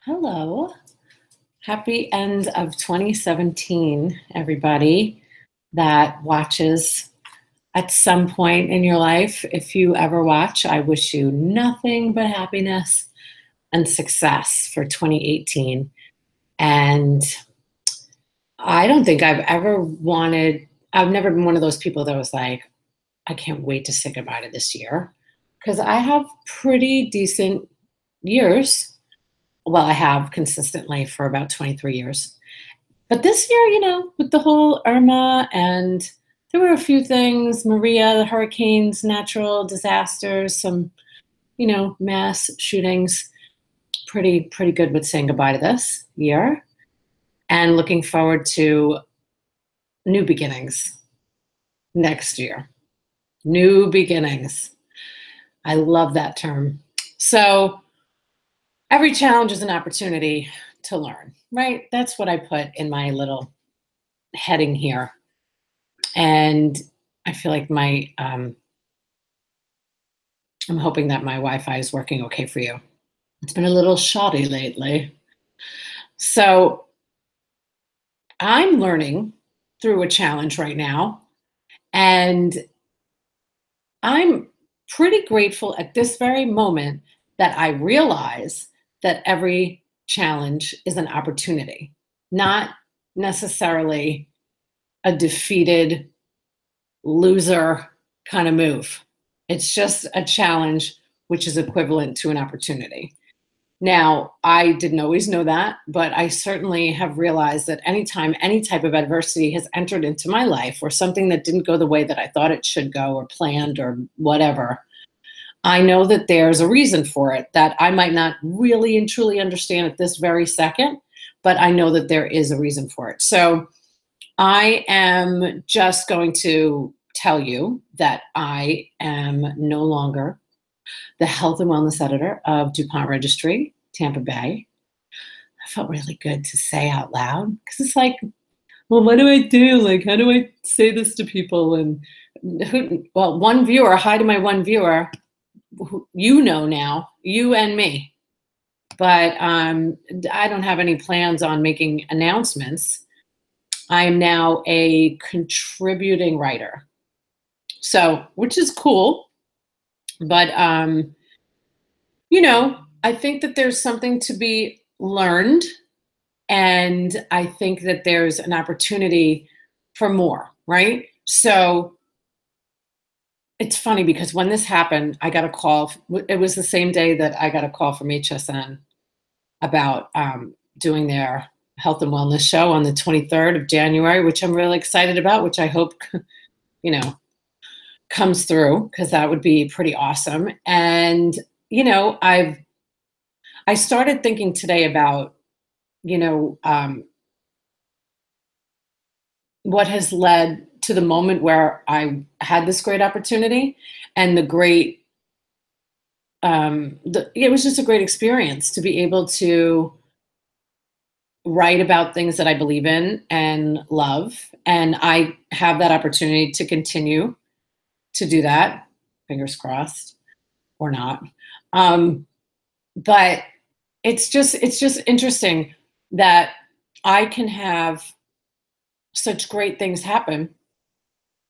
Hello. Happy end of 2017, everybody that watches at some point in your life. If you ever watch, I wish you nothing but happiness and success for 2018. And I don't think I've never been one of those people that was like, I can't wait to say goodbye to this year. Because I have pretty decent years. Well, I have consistently for about 23 years. But this year, with the whole Irma and there were a few things, Maria, the hurricanes, natural disasters, some, mass shootings, pretty good with saying goodbye to this year and looking forward to new beginnings next year. New beginnings. I love that term. So every challenge is an opportunity to learn, right? That's what I put in my little heading here. And I feel like I'm hoping that my Wi-Fi is working okay for you. It's been a little shoddy lately. So I'm learning through a challenge right now, and I'm pretty grateful at this very moment that I realize that every challenge is an opportunity, not necessarily a defeated loser kind of move. It's just a challenge, which is equivalent to an opportunity. Now, I didn't always know that, but I certainly have realized that anytime any type of adversity has entered into my life or something that didn't go the way that I thought it should go or planned or whatever, I know that there's a reason for it that I might not really and truly understand at this very second, but I know that there is a reason for it. So I am just going to tell you that I am no longer the health and wellness editor of DuPont Registry, Tampa Bay. I felt really good to say out loud because it's like, well, what do I do? Like, how do I say this to people? And one viewer, hi to my one viewer, who, now, you and me. But I don't have any plans on making announcements. I am now a contributing writer. So, which is cool. But, I think that there's something to be learned. And I think that there's an opportunity for more, right? So it's funny because when this happened, I got a call. It was the same day that I got a call from HSN about doing their health and wellness show on the 23rd of January, which I'm really excited about, which I hope, comes through because that would be pretty awesome. And, I started thinking today about, what has led to the moment where I had this great opportunity and it was just a great experience to be able to write about things that I believe in and love. And I have that opportunity to continue to do that, fingers crossed or not. But it's just interesting that I can have such great things happen.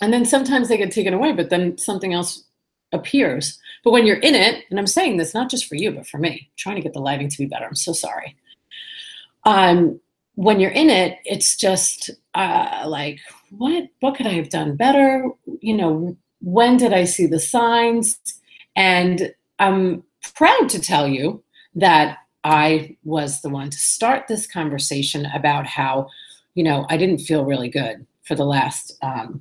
And then sometimes they get taken away, but then something else appears. But when you're in it, and I'm saying this not just for you, but for me, I'm trying to get the lighting to be better. I'm so sorry. When you're in it, it's just like, what could I have done better? When did I see the signs? And I'm proud to tell you that I was the one to start this conversation about how, I didn't feel really good for the last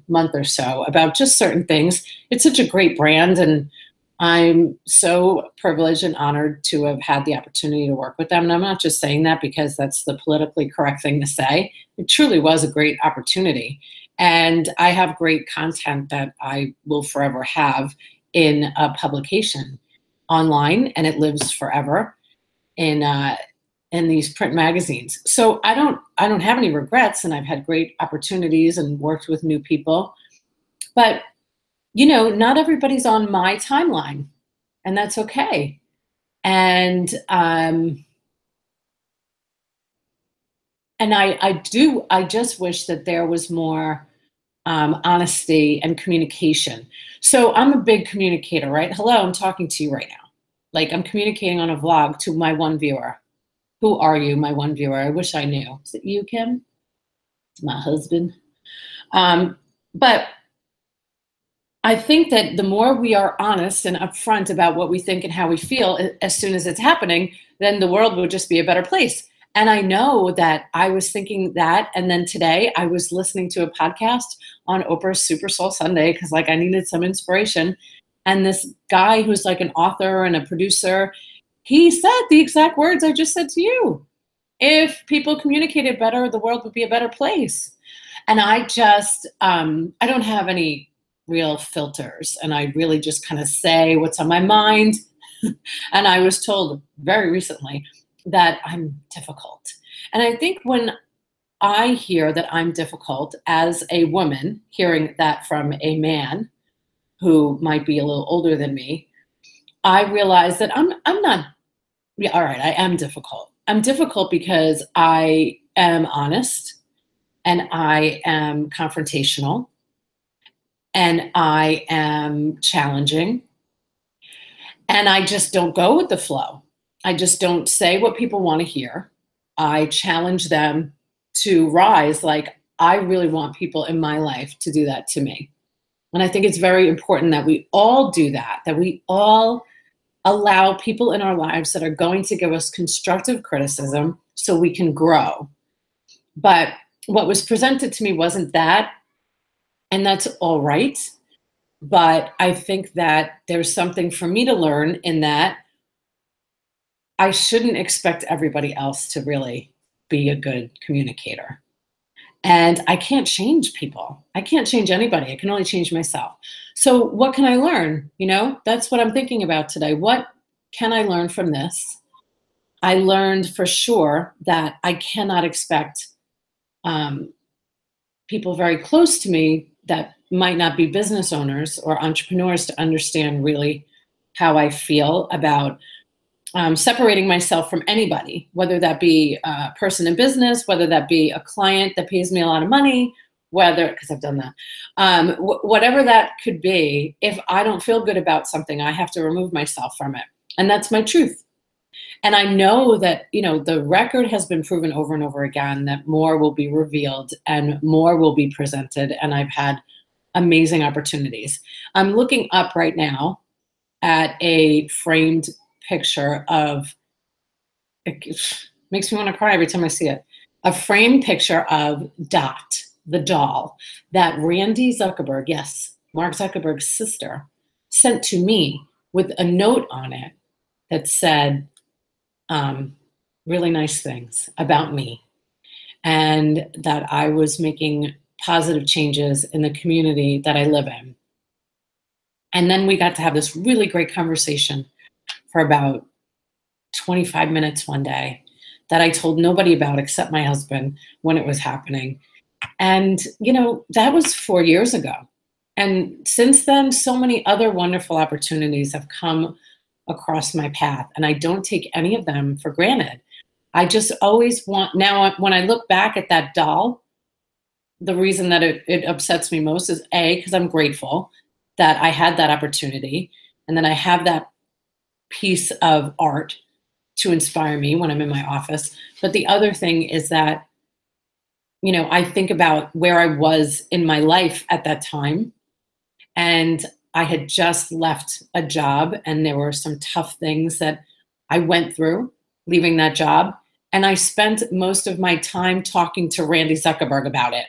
month or so about just certain things. It's such a great brand, and I'm so privileged and honored to have had the opportunity to work with them. And I'm not just saying that because that's the politically correct thing to say. It truly was a great opportunity. And I have great content that I will forever have in a publication online, and it lives forever in these print magazines. So I don't have any regrets, and I've had great opportunities and worked with new people. But not everybody's on my timeline, and that's okay. And And I just wish that there was more honesty and communication. So I'm a big communicator, right? Hello, I'm talking to you right now. Like I'm communicating on a vlog to my one viewer. Who are you, my one viewer? I wish I knew. Is it you, Kim? It's my husband. But I think that the more we are honest and upfront about what we think and how we feel as soon as it's happening, then the world would just be a better place. And I know that I was thinking that. And then today I was listening to a podcast on Oprah's Super Soul Sunday because like I needed some inspiration. And this guy who's like an author and a producer, he said the exact words I just said to you. If people communicated better, the world would be a better place. And I just, I don't have any real filters. And I really just kind of say what's on my mind. And I was told very recently that I'm difficult. And I think when I hear that I'm difficult as a woman, hearing that from a man who might be a little older than me, I realize that I'm not, yeah, all right, I am difficult. I'm difficult because I am honest and I am confrontational and I am challenging and I just don't go with the flow. I just don't say what people want to hear. I challenge them to rise. Like I really want people in my life to do that to me. And I think it's very important that we all do that we all allow people in our lives that are going to give us constructive criticism so we can grow. But what was presented to me wasn't that, and that's all right. But I think that there's something for me to learn in that I shouldn't expect everybody else to really be a good communicator. And I can't change people. I can't change anybody. I can only change myself. So what can I learn? You know, that's what I'm thinking about today. What can I learn from this? I learned for sure that I cannot expect people very close to me that might not be business owners or entrepreneurs to understand really how I feel about separating myself from anybody, whether that be a person in business, whether that be a client that pays me a lot of money, whether, because I've done that, whatever that could be, if I don't feel good about something, I have to remove myself from it. And that's my truth. And I know that, you know, the record has been proven over and over again that more will be revealed and more will be presented. And I've had amazing opportunities. I'm looking up right now at a framed picture of, it makes me want to cry every time I see it, a framed picture of Dot, the doll, that Randy Zuckerberg, yes, Mark Zuckerberg's sister, sent to me with a note on it that said really nice things about me and that I was making positive changes in the community that I live in. And then we got to have this really great conversation for about 25 minutes one day that I told nobody about except my husband when it was happening. And, you know, that was 4 years ago. And since then, so many other wonderful opportunities have come across my path, and I don't take any of them for granted. I just always want, now when I look back at that doll, the reason that it upsets me most is A, because I'm grateful that I had that opportunity and that I have that piece of art to inspire me when I'm in my office. But the other thing is that, you know, I think about where I was in my life at that time, and I had just left a job and there were some tough things that I went through leaving that job. And I spent most of my time talking to Randy Zuckerberg about it.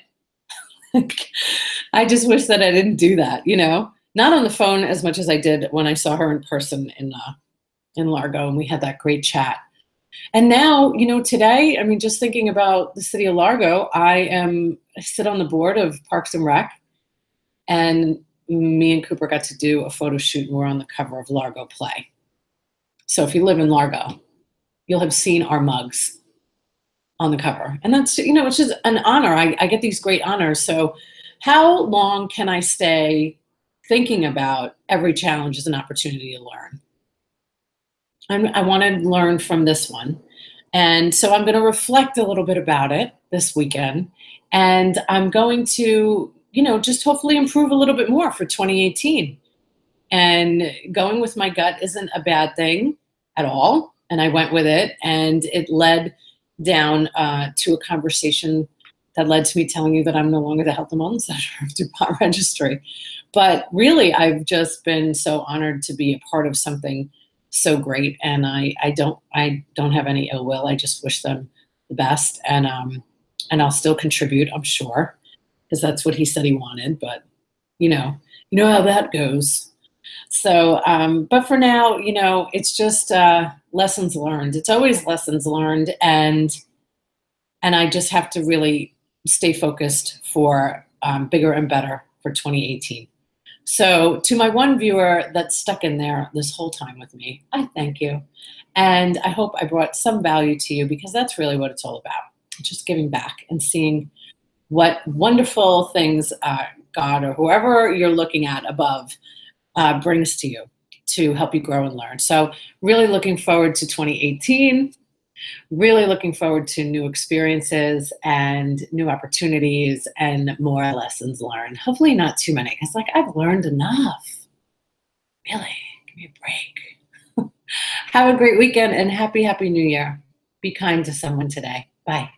I just wish that I didn't do that, you know, not on the phone as much as I did when I saw her in person in Largo, and we had that great chat. And now, you know, today, I mean, just thinking about the city of Largo, I sit on the board of Parks and Rec, and me and Cooper got to do a photo shoot, and we're on the cover of Largo Play. So if you live in Largo, you'll have seen our mugs on the cover. And that's, you know, it's just an honor. I get these great honors. So how long can I stay thinking about every challenge as an opportunity to learn? I want to learn from this one. And so I'm going to reflect a little bit about it this weekend. And I'm going to, just hopefully improve a little bit more for 2018. And going with my gut isn't a bad thing at all. And I went with it, and it led down to a conversation that led to me telling you that I'm no longer the Health and Wellness Editor of DuPont Registry. But really, I've just been so honored to be a part of something so great, and I don't have any ill will. I just wish them the best, and I'll still contribute, I'm sure, because that's what he said he wanted. But you know how that goes. So, but for now, it's just lessons learned. It's always lessons learned, and I just have to really stay focused for bigger and better for 2018. So, to my one viewer that's stuck in there this whole time with me, I thank you. And I hope I brought some value to you, because that's really what it's all about. Just giving back and seeing what wonderful things God or whoever you're looking at above brings to you to help you grow and learn. So, really looking forward to 2018. Really looking forward to new experiences and new opportunities and more lessons learned. Hopefully not too many, because I've learned enough. Really, give me a break. Have a great weekend, and happy New Year. Be kind to someone today. Bye.